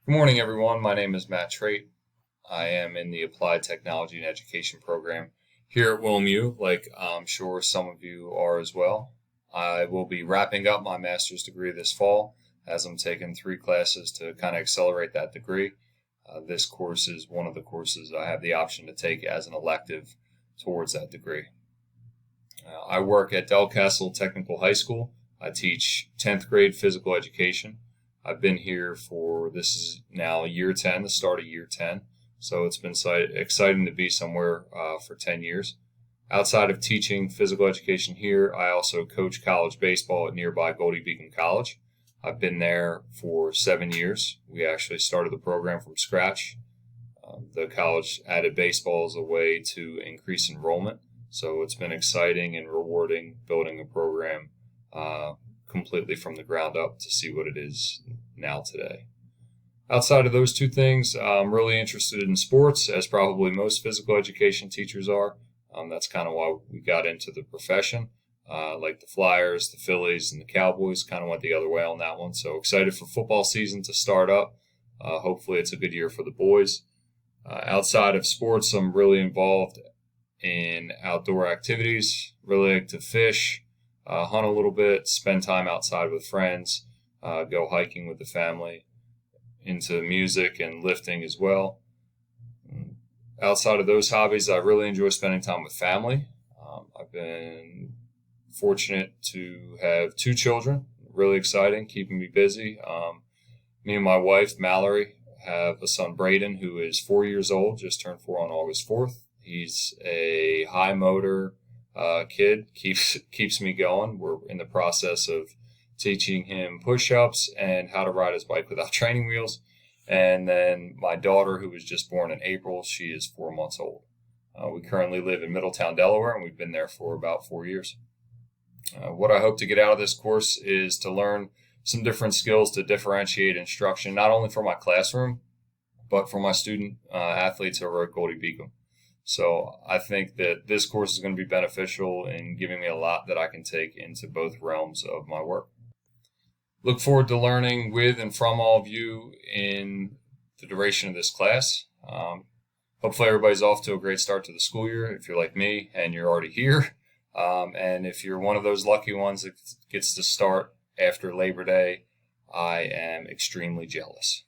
Good morning, everyone. My name is Matt Trait. I am in the Applied Technology and Education program here at WilMU, like I'm sure some of you are as well. I will be wrapping up my master's degree this fall as I'm taking 3 classes to kind of accelerate that degree. This course is one of the courses I have the option to take as an elective towards that degree. I work at Delcastle Technical High School. I teach 10th grade physical education. I've been here this is now year 10, the start of year 10. So it's been exciting to be somewhere for 10 years. Outside of teaching physical education here, I also coach college baseball at nearby Goldie Beacon College. I've been there for 7 years. We actually started the program from scratch. The college added baseball as a way to increase enrollment. So it's been exciting and rewarding building a program completely from the ground up to see what it is now today. Outside of those two things, I'm really interested in sports, as probably most physical education teachers are. That's kind of why we got into the profession. Like the Flyers, the Phillies, and the Cowboys kind of went the other way on that one. So excited for football season to start up. Hopefully it's a good year for the boys. Outside of sports, I'm really involved in outdoor activities, really like to fish, hunt a little bit, spend time outside with friends, go hiking with the family, into music and lifting as well. Outside of those hobbies, I really enjoy spending time with family. I've been fortunate to have 2 children, really exciting, keeping me busy. Me and my wife, Mallory, have a son, Braden, who is 4 years old, just turned 4 on August 4th. He's a high motor kid, keeps me going. We're in the process of teaching him push-ups and how to ride his bike without training wheels. And then my daughter, who was just born in April, she is 4 months old. We currently live in Middletown, Delaware, and we've been there for about 4 years. What I hope to get out of this course is to learn some different skills to differentiate instruction, not only for my classroom, but for my student athletes over at Goldie Beacon. So I think that this course is going to be beneficial in giving me a lot that I can take into both realms of my work. Look forward to learning with and from all of you in the duration of this class. Hopefully everybody's off to a great start to the school year if you're like me and you're already here. And if you're one of those lucky ones that gets to start after Labor Day, I am extremely jealous.